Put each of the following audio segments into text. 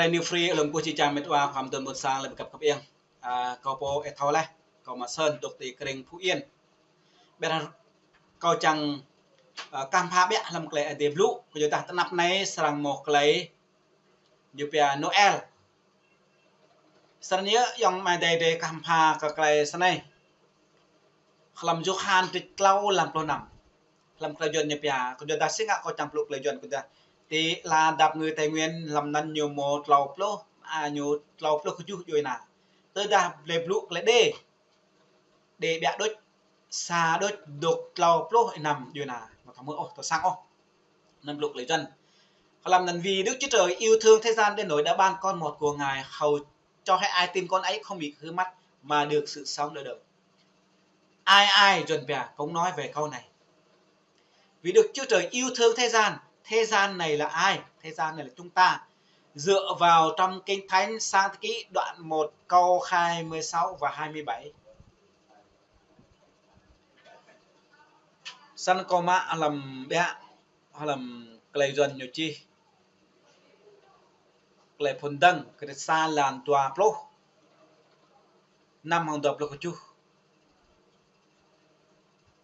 Serai new free lồng cô chỉ chạm met quaความtuần một sang lên cặp cặp yên câu po et thau lại câu mà sơn độc tỷ kring Phú Yên bên câu chẳng cam pha bé làm cái ở điểm lũ của chúng ta năm nay sang một cái như bia Noel sang nhớ dòng mà đây cam pha cái sang này làm du han trịch lâu làm pro nằm làm cái dân như bia của chúng ta sinh ngã có chẳng lục cái dân của chúng ta thì là đạp người Tây Nguyên làm nên nhiều một lầu lô nhiều lầu lô chút rồi nè tôi đạp lệp lũ lại để bẻ đôi xa đôi đục lầu lô nằm rồi nè mà thằng mưa ô tôi sang ô nằm lục lấy dân làm nên vì Đức Chúa Trời yêu thương thế gian đến nỗi đã ban con một của Ngài hầu choให้ai tin con ấy không bị hư mất mà được sự sống đời đời. Ai dần bẻ cũng nói về câu này. Vì Đức Chúa Trời yêu thương thế gian này là ai? Thế gian này là chúng ta. Dựa vào trong Kinh Thánh Sang Thế Ký đoạn 1 câu 26 và 27. Săn câu mã làm bẻ làm clay dần nhiều chi. Clay phun đăng cái xa làn tòa plo. Năm hàng đập lục chú.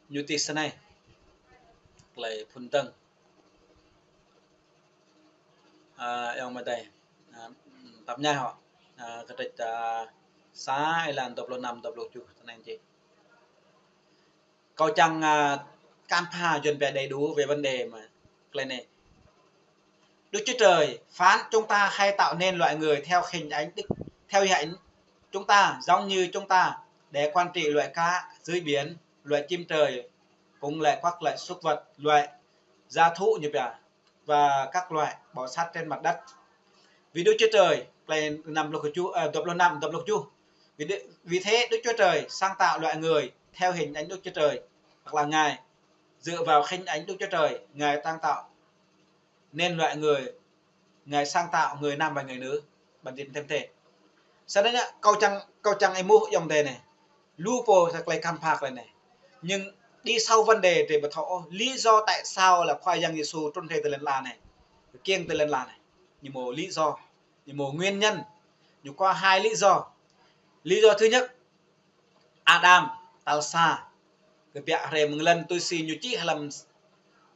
Như tí sân này. Clay phun đăng. Yang mà đây tập nhai họ cái trịch xá làn tập lô năm tập lô chú anh chị câu chẳng cam pha dần về đầy đủ về vấn đề mà cái này Đức Chúa Trời phán chúng ta hay tạo nên loại người theo hình ảnh Đức theo hình ảnh chúng ta giống như chúng ta để quan trị loại cá dưới biển loại chim trời cũng lại các loại súc vật loại gia thú như vậy và các loại bò sát trên mặt đất. Vì Đức Chúa Trời lên nằm lục chú tập lô năm tập lục chú vì thế Đức Chúa Trời sáng tạo loại người theo hình ảnh Đức Chúa Trời hoặc là Ngài dựa vào hình ảnh Đức Chúa Trời Ngài sáng tạo nên loại người Ngài sáng tạo người nam và người nữ bản dịch thêm thể. Sau đó nhá câu chẳng em mua dòng đề này lupo thật là cam phạc này nhưng đi sau vấn đề thì bật thọ lý do tại sao là khoai giang Giêsu trôn thề từ lên là này kiêng từ lên là này như một lý do như một nguyên nhân như qua hai lý do thứ nhất Adam tal sa cái việc rèm một lần tôi xin như chỉ làm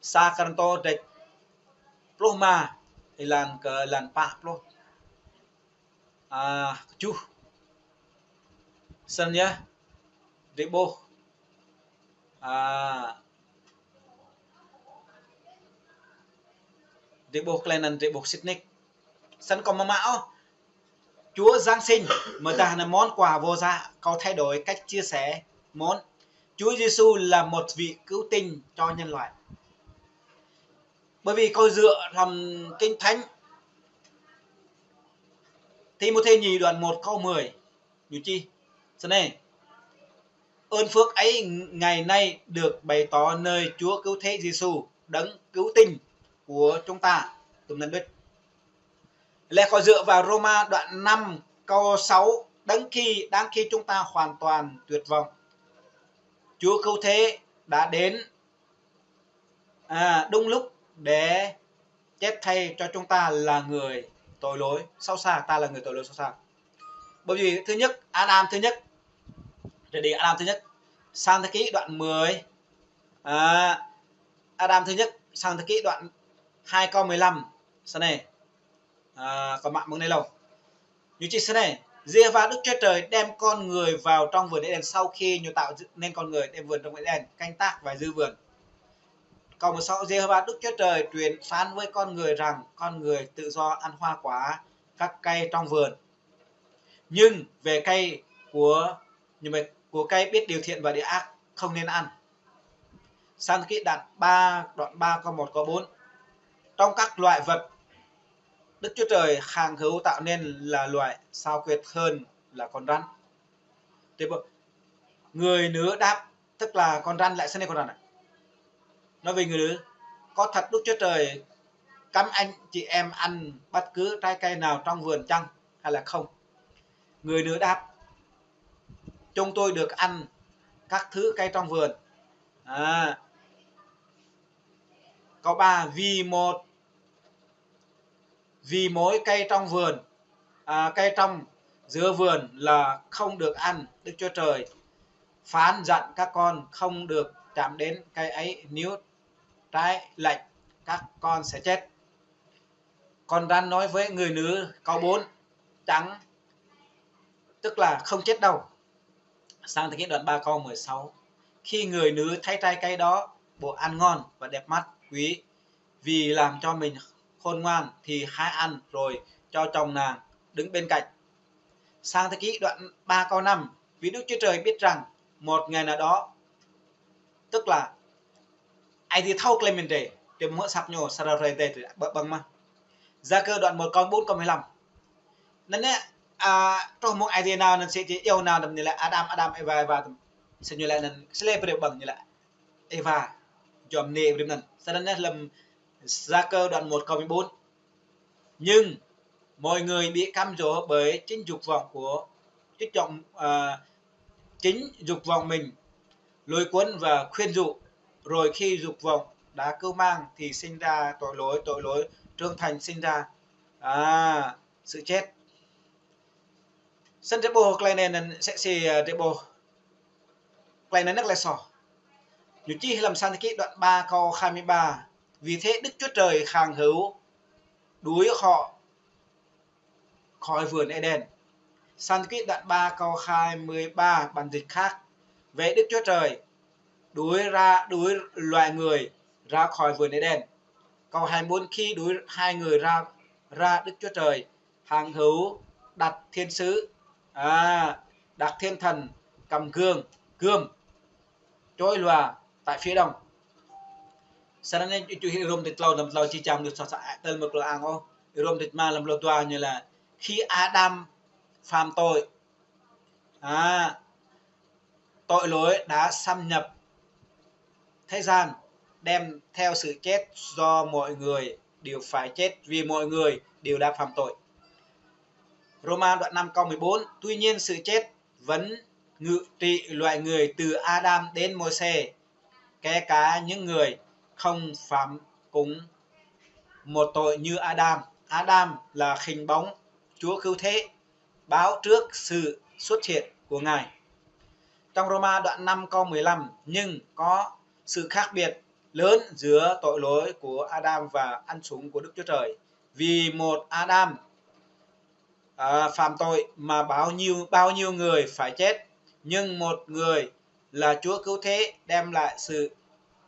sa canto để ploma thì làm cái làm pa plo chú sân nhá để bô để bô klenan để bô Sydney sân còn mà mão Chúa Giáng sinh mà ta là món quà vô giá có thay đổi cách chia sẻ món Chúa Giêsu là một vị cứu tinh cho nhân loại bởi vì câu dựa làm Kinh Thánh Thi-mô-thê nhì đoạn 1 câu 10 như chi này ơn phước ấy ngày nay được bày tỏ nơi Chúa cứu thế Giêsu đấng cứu tinh của chúng ta tùm nhân đức lại có dựa vào Roma đoạn 5 câu 6 đáng khi chúng ta hoàn toàn tuyệt vọng Chúa cứu thế đã đến đúng lúc để chết thay cho chúng ta là người tội lỗi sâu xa ta là người tội lỗi sâu xa bởi vì thứ nhất Adam thứ nhất Sang Thế Ký đoạn 10 Adam thứ nhất Sang Thế Ký đoạn 2 câu 15 sau này còn mạng mừng này lâu như chị sau này Giê-hô-va Đức Chúa Trời đem con người vào trong vườn Eden sau khi nhiều tạo nên con người đem vườn trong Eden canh tác và giữ vườn. Câu 16 Giê-hô-va Đức Chúa Trời truyền phán với con người rằng con người tự do ăn hoa quả các cây trong vườn nhưng về cây của cây biết điều thiện và điều ác không nên ăn. Sang Thế Ký đoạn 3 câu 1 câu 4 trong các loại vật Đức Chúa Trời hàng hữu tạo nên là loại sao quyệt hơn là con rắn. Người nữ đáp tức là con rắn lại sinh lên con rắn này. Nói về người nữ có thật Đức Chúa Trời cấm anh chị em ăn bất cứ trái cây nào trong vườn chăng hay là không? Người nữ đáp chúng tôi được ăn các thứ cây trong vườn. Câu 3 vì mỗi cây trong vườn cây trong giữa vườn là không được ăn. Đức Chúa Trời phán dặn các con không được chạm đến cây ấy, nếu trái lệnh các con sẽ chết. Con rắn nói với người nữ câu 4, chẳng tức là không chết đâu. Sang Thế Ký đoạn 3 câu 16, khi người nữ thấy trái cây đó bộ ăn ngon và đẹp mắt quý, vì làm cho mình khôn ngoan, thì hãy ăn rồi cho chồng nàng đứng bên cạnh. Sang Thế Ký đoạn 3 câu 5, vì Đức Chúa Trời biết rằng một ngày nào đó, tức là ai thì thâu Clemente để mua sắp nhổ Sararete bằng mà. Gia Cơ đoạn 1 câu 4 câu 15. Nên trong một ai thì nào nên sẽ yêu nào đầm như là Adam Eva sẽ như là nên sẽ lên bằng như là Eva dòm nề với nên sau đó làm Gia Cơ đoạn 1 câu 14. Nhưng mọi người bị cám dỗ bởi chính dục vọng của chính dục vọng mình, lôi cuốn và khuyên dụ, rồi khi dục vọng đã cưu mang thì sinh ra tội lỗi trưởng thành sinh ra sự chết. Sân bộ cái này sẽ xì bộ cái này nước lại sò. Như chi làm sang cái đoạn 3 câu 23, vì thế Đức Chúa Trời khàng hữu đuổi họ khỏi vườn Eden. Sang cái đoạn 3 câu 23 bản dịch khác, về Đức Chúa Trời đuổi loài người ra khỏi vườn Eden. Câu 24, khi đuổi hai người ra Đức Chúa Trời hàng hữu đặt thiên sứ đặt thiên thần cầm gươm trôi lòa tại phía đông. Sau nên chú rôm thịt lâu làm lâu chi chăm được sạch tên một là ăn ô rôm thịt ma làm lâu toa như là khi Adam phạm tội tội lỗi đã xâm nhập thế gian, đem theo sự chết do mọi người đều phải chết vì mọi người đều đã phạm tội. Roma đoạn 5 câu 14, tuy nhiên sự chết vẫn ngự trị loại người từ Adam đến Môi-se, kể cả những người không phạm cùng một tội như Adam. Adam là hình bóng Chúa cứu thế, báo trước sự xuất hiện của Ngài. Trong Roma đoạn 5 câu 15, nhưng có sự khác biệt lớn giữa tội lỗi của Adam và ân sủng của Đức Chúa Trời. Vì một Adam phạm tội mà bao nhiêu người phải chết, nhưng một người là Chúa cứu thế đem lại sự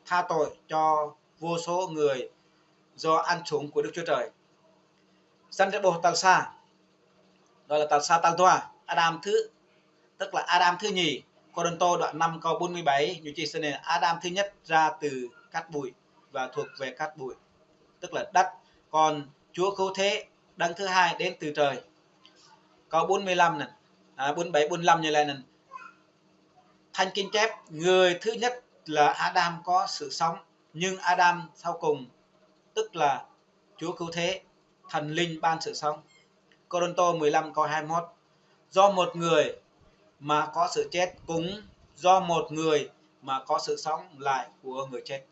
tha tội cho vô số người do ân sủng của Đức Chúa Trời. Sân bộ tal sa, đó là tal sa tal toa, Adam thứ, tức là Adam thứ nhì. Cô-rinh-tô đoạn 5 câu 47, như chỉ nên Adam thứ nhất ra từ cát bụi và thuộc về cát bụi, tức là đất. Còn Chúa cứu thế đấng thứ hai đến từ trời. Câu 45 này, 47 45 như này, Thanh Kinh chép người thứ nhất là Adam có sự sống, nhưng Adam sau cùng, tức là Chúa cứu thế, thần linh ban sự sống. Cô-rinh-tô 15 câu 21, do một người mà có sự chết, cũng do một người mà có sự sống lại của người chết.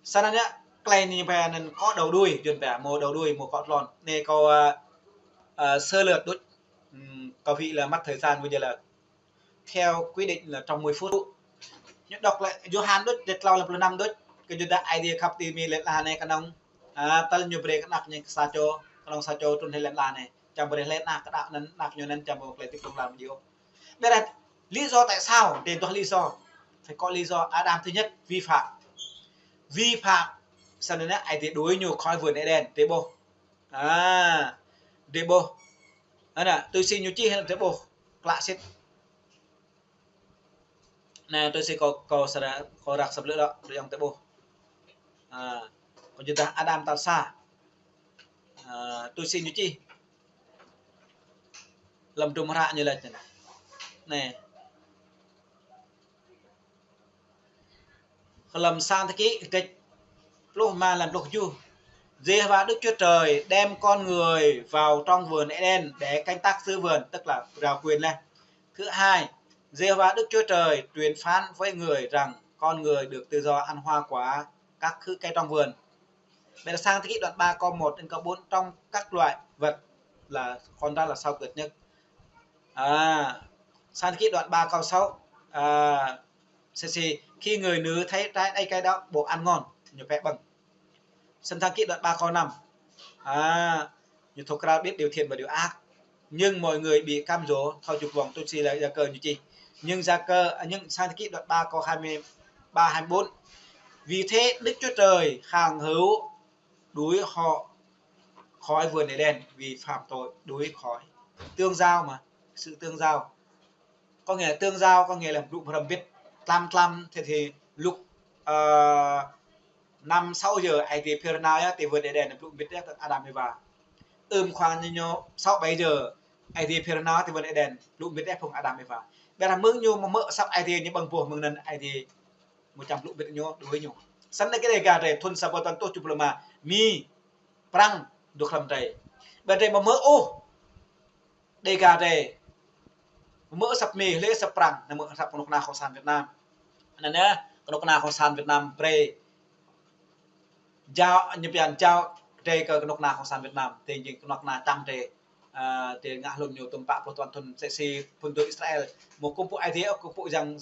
Sau đó nhá, cái này nên có đầu đuôi, dần vẻ một đầu đuôi một con lon. Này câu sơ lược đốt câu vị là mất thời gian bây giờ là theo quy định là trong 10 phút. Nhưng đọc lại Johan đốt đệt lao là 5 đốt cái juda idea khắp tìm lên là này cái nông tal nhiều break nạp những sa cho tuần hay là này chẳng bề lên nạp cái đạo nạp nhiều nên chẳng một lại tiếp tục làm điều. Đây là lý do tại sao để toàn lý do phải có lý do. Adam thứ nhất vi phạm sau đó ai thì đối nhiều khỏi vườn Eden tế bồ tế bồ nè tôi xin nhiều chi hay là tế bồ lạ xích nè tôi sẽ có đặc sập lửa đó rồi ông tế bồ còn chúng ta Adam tal sa tôi xin nhiều chi làm trùng hạ như là này làm sang thế ký kịch lúc mà làm lúc du Giê-hô-va Đức Chúa Trời đem con người vào trong vườn Eden để canh tác giữ vườn, tức là rào quyền lên. Thứ hai, Giê-hô-va Đức Chúa Trời truyền phán với người rằng con người được tự do ăn hoa quả các cây trong vườn. Bây giờ sang thế kỷ đoạn 3 câu 1 đến câu 4, trong các loại vật là con ra là sau cực nhất. Sang kỹ đoạn 3 câu 6. Khi người nữ thấy trái đây cái đó bộ ăn ngon nhiều vẻ bằng. Sang kỹ đoạn 3 câu 5. Như thuộc ra biết điều thiện và điều ác, nhưng mọi người bị cam dỗ thôi chụp vòng tôi chỉ là gia cơ như chi. Nhưng sang kỹ đoạn 3 câu 23 24. Vì thế Đức Chúa Trời hàng hữu đuổi họ khỏi vườn Eden vì phạm tội đuổi khỏi. Tương giao mà, sự tương giao có nghĩa là tương giao, có nghĩa là lúc mà biết tlam thì lúc 5-6 giờ ai thì Pirna thì vườn Eden lúc biết Adam Eva khoảng như 6-7 giờ ai thì Pirna thì vườn Eden lúc biết phong Adam Eva. Bây giờ mừng nhau mà mỡ sắp ai thì như bằng buộc mừng nên ai thì 100 lúc biết nhau đối nhau. Sẵn cái đề gà này thôn sa bơ tôi chụp mà mi prang được làm đây. Bây giờ mà mỡ đề gà này mỡ sắp mì lễ sắp prang là mỡ sắp của Cộng sản Việt Nam. Nên nhá, Cộng sản Việt Nam pre giao như biển giao đây cái Cộng sản Việt Nam thì những Cộng trăm thì ngã luôn nhiều tông bạc của toàn thôn sẽ si quân đội Israel một công cụ ai thế công cụ rằng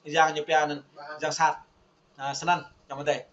như biển rằng sát sân ăn trong vấn đề